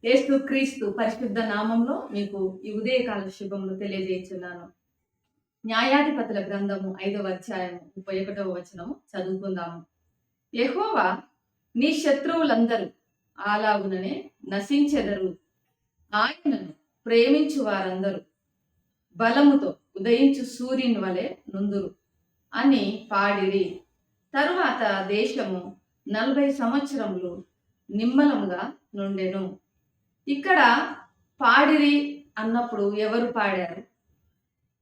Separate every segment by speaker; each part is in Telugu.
Speaker 1: యేసు క్రీస్తు పరిశుద్ధ నామంలో మీకు ఈ ఉదయకాల శుభములు తెలియజేస్తున్నాను. న్యాయాధిపతుల గ్రంథము 5వ అధ్యాయము 31వ వచనము చదువుకుందాము. యెహోవా నీ శత్రువులందరూ అలాగుననే నశించెదరు, ఆయనను ప్రేమించు వారందరూ బలముతో ఉదయించు సూర్యుని వలె నుందురు అని పాడిరి. తరువాత దేశము 40 సంవత్సరములు నిమ్మలముగా నుండెను. ఇక్కడ పాడిరి అన్నప్పుడు ఎవరు పాడారు?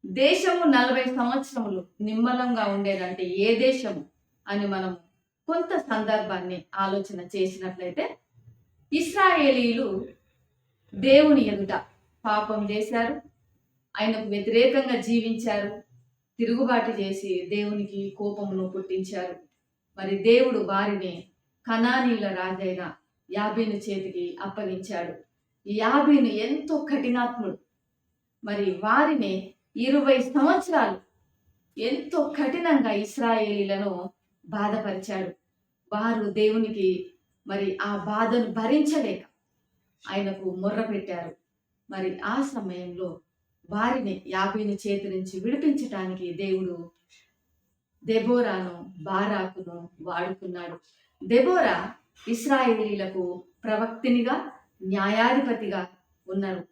Speaker 1: దేశము 40 సంవత్సరములు నిమ్మలంగా ఉండేదంటే ఏ దేశము అని మనం కొంత సందర్భాన్ని ఆలోచన చేసినట్లయితే, ఇశ్రాయేలీలు దేవుని ఎదుట పాపం చేశారు, ఆయనకు వ్యతిరేకంగా జీవించారు, తిరుగుబాటు చేసి దేవునికి కోపమును పుట్టించారు. మరి దేవుడు వారిని కనానీయుల రాజైన యాబీను చేతికి అప్పగించాడు. యాబీను ఎంతో కఠినాత్ముడు. మరి వారిని 20 సంవత్సరాలు ఎంతో కఠినంగా ఇశ్రాయేలీలను బాధపరిచాడు. వారు దేవునికి మరి ఆ బాధను భరించలేక ఆయనకు మొర్ర పెట్టారు. మరి ఆ సమయంలో వారిని యాబీను చేతి నుంచి విడిపించటానికి దేవుడు దెబోరాను, బారాకును వాడుకున్నాడు. దెబోరా ఇశ్రాయేలీలకు ప్రవక్తినిగా, న్యాయాధిపతిగా ఉన్నారు.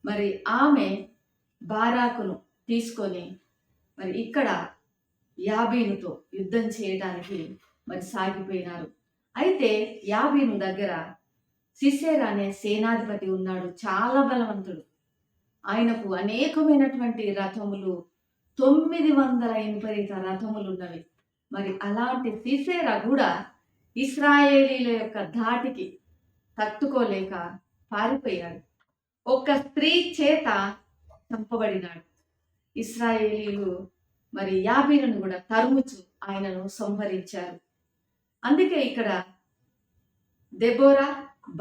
Speaker 1: మరి ఆమె బారాకును తీసుకొని మరి ఇక్కడ యాబీనుతో యుద్ధం చేయడానికి మరి సాగిపోయినారు. అయితే యాబీను దగ్గర సిసేరా అనే సేనాధిపతి ఉన్నాడు, చాలా బలవంతుడు. ఆయనకు అనేకమైనటువంటి రథములు, 980 రథములు ఉన్నవి. మరి అలాంటి సిసేరా కూడా ఇశ్రాయేలీల యొక్క ధాటికి తట్టుకోలేక పారిపోయాడు. ఒక స్త్రీ చేత చంపబడినాడు. ఇశ్రాయేలీలు మరి యాబీనును కూడా తరుముచు ఆయనను సంహరించారు. అందుకే ఇక్కడ దెబోరా,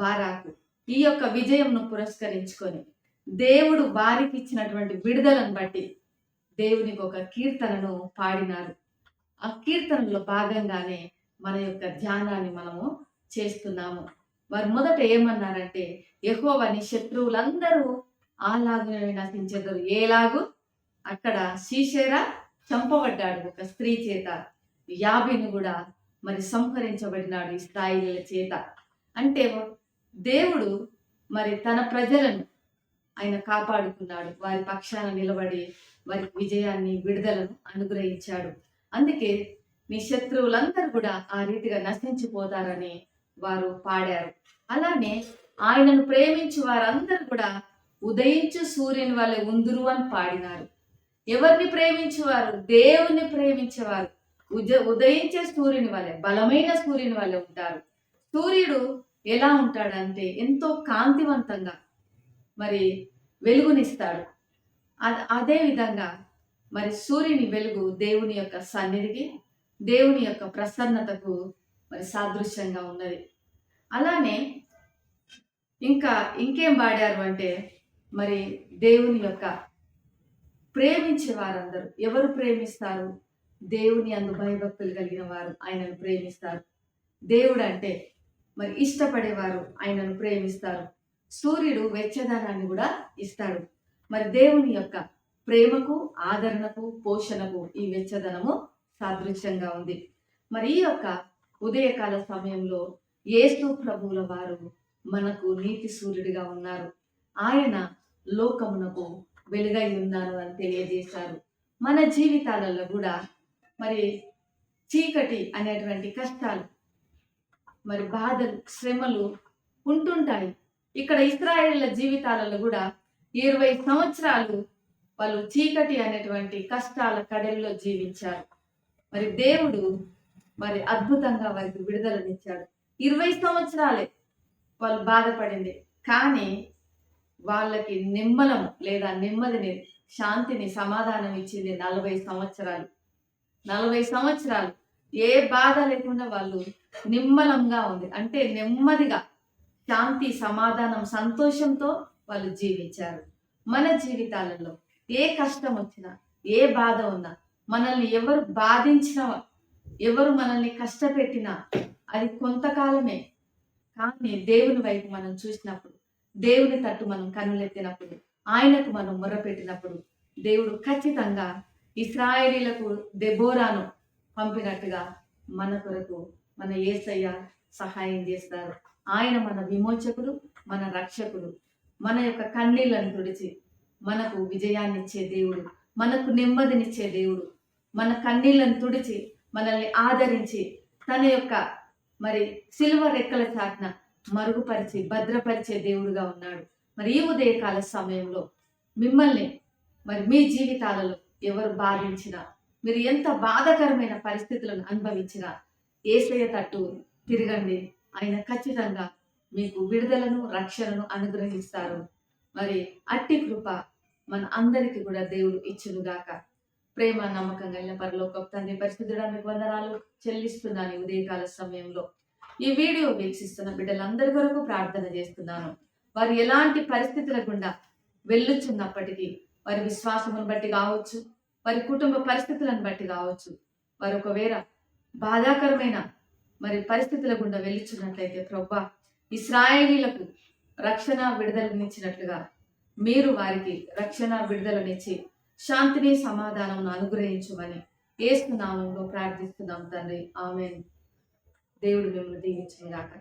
Speaker 1: బారాకు ఈ యొక్క విజయంను పురస్కరించుకొని దేవుడు వారికి ఇచ్చినటువంటి విడుదలను బట్టి దేవునికి ఒక కీర్తనను పాడినారు. ఆ కీర్తనలో భాగంగానే మన యొక్క ధ్యానాన్ని మనము చేస్తున్నాము. వారు మొదట ఏమన్నారంటే, యెహోవా నీ శత్రువులందరూ అలాగునే నశించెదరు. ఏలాగు? అక్కడ సీషేరా చంపబడ్డాడు ఒక స్త్రీ చేత. యాబీను కూడా మరి సంహరించబడినాడు ఇశ్రాయేలీయుల చేత. అంటే దేవుడు మరి తన ప్రజలను ఆయన కాపాడుకున్నాడు. వారి పక్షాన నిలబడి వారికి విజయాన్ని, విడుదలను అనుగ్రహించాడు. అందుకే నీ శత్రువులందరూ కూడా ఆ రీతిగా నశించిపోతారని వారు పాడారు. అలానే ఆయనను ప్రేమించు వారందరూ కూడా ఉదయించు సూర్యుని వలె ఉందురు అని పాడినారు. ఎవరిని ప్రేమించేవారు? దేవుని ప్రేమించేవారు ఉదయించే సూర్యుని వలె, బలమైన సూర్యుని వలె ఉంటారు. సూర్యుడు ఎలా ఉంటాడంటే ఎంతో కాంతివంతంగా మరి వెలుగునిస్తాడు. అదే విధంగా మరి సూర్యుని వెలుగు దేవుని యొక్క సన్నిధికి, దేవుని యొక్క ప్రసన్నతకు మరి సాదృశ్యంగా ఉన్నది. అలానే ఇంకేం పాడారు అంటే, మరి దేవుని యొక్క ప్రేమించే వారందరూ ఎవరు ప్రేమిస్తారు? దేవుని అందు భయభక్తులు కలిగిన వారు ఆయనను ప్రేమిస్తారు. దేవుడు అంటే మరి ఇష్టపడేవారు ఆయనను ప్రేమిస్తారు. సూర్యుడు వెచ్చదనాన్ని కూడా ఇస్తాడు. మరి దేవుని యొక్క ప్రేమకు, ఆదరణకు, పోషణకు ఈ వెచ్చదనము సాదృశ్యంగా ఉంది. మరి ఈ యొక్క ఉదయకాల సమయంలో యేసు ప్రభువుల వారు మనకు నీతి సూర్యుడిగా ఉన్నారు. ఆయన లోకమునకు వెలుగై ఉన్నారు అని తెలియజేశారు. మన జీవితాలలో కూడా మరి చీకటి అనేటువంటి కష్టాలు, మరి బాధలు, శ్రమలు ఉంటుంటాయి. ఇక్కడ ఇశ్రాయేలీయుల జీవితాలలో కూడా 20 సంవత్సరాలు వాళ్ళు చీకటి అనేటువంటి కష్టాల కడలిలో జీవించారు. మరి దేవుడు మరి అద్భుతంగా వారికి విడుదలనిచ్చాడు. 20 సంవత్సరాలే వాళ్ళు బాధపడింది, కానీ వాళ్ళకి నిమ్మలము లేదా నెమ్మదిని, శాంతిని, సమాధానం ఇచ్చింది 40 సంవత్సరాలు. 40 సంవత్సరాలు ఏ బాధ లేకుండా వాళ్ళు నిమ్మలంగా ఉంది అంటే నెమ్మదిగా, శాంతి, సమాధానం, సంతోషంతో వాళ్ళు జీవించారు. మన జీవితాలలో ఏ కష్టం వచ్చినా, ఏ బాధ ఉన్నా, మనల్ని ఎవరు బాధించినా, ఎవరు మనల్ని కష్టపెట్టినా అది కొంతకాలమే. కానీ దేవుని వైపు మనం చూసినప్పుడు దేవుని తట్టు మనం కన్నులెత్తినప్పుడు, ఆయనకు మనం మొర్రపెట్టినప్పుడు దేవుడు ఖచ్చితంగా ఇశ్రాయేలీలకు దెబోరాను పంపినట్టుగా మన కొరకు మన యేసయ్య సహాయం చేస్తారు. ఆయన మన విమోచకుడు, మన రక్షకుడు. మన యొక్క కన్నీళ్లను తుడిచి మనకు విజయాన్నిచ్చే దేవుడు, మనకు నెమ్మదినిచ్చే దేవుడు. మన కన్నీళ్లను తుడిచి మనల్ని ఆదరించి తన యొక్క మరి సిలువ రెక్కల చాటున మరుగుపరిచి భద్రపరిచే దేవుడుగా ఉన్నాడు. మరి ఈ ఉదయకాల సమయంలో మిమ్మల్ని మరి మీ జీవితాలలో ఎవరు బాధించినా, మీరు ఎంత బాధాకరమైన పరిస్థితులను అనుభవించినా యేసయ్య తట్టు తిరగండి. ఆయన ఖచ్చితంగా మీకు విడుదలను, రక్షణను అనుగ్రహిస్తారు. మరి అట్టి కృప మన అందరికీ కూడా దేవుడు ఇచ్చునుగాక. ప్రేమ నమ్మకం కలిగిన పరలోకపు తండ్రి పరిశుద్ధుడా, మీకు వందనాలు చెల్లిస్తున్నాను. ఈ ఉదయకాల సమయంలో ఈ వీడియో వీక్షిస్తున్న బిడ్డలందరి కొరకు ప్రార్థన చేస్తున్నాను. వారు ఎలాంటి పరిస్థితుల గుండా వెళ్ళుచున్నప్పటికీ, వారి విశ్వాసమును బట్టి కావచ్చు, వారి కుటుంబ పరిస్థితులను బట్టి కావచ్చు, వారు ఒకవేళ బాధాకరమైన మరి పరిస్థితుల గుండా వెళ్ళుచున్నట్లయితే ప్రభువా, ఇశ్రాయేలీలకు రక్షణ విడుదలనిచ్చినట్లుగా మీరు వారికి రక్షణ విడుదలనిచ్చి శాంతిని సమాధానం అనుగ్రహించుమని యేసు నామములో ప్రార్థిస్తున్నాం తండ్రి. ఆమేన్. దేవుడు మిమ్మల్ని దీవించును గాక.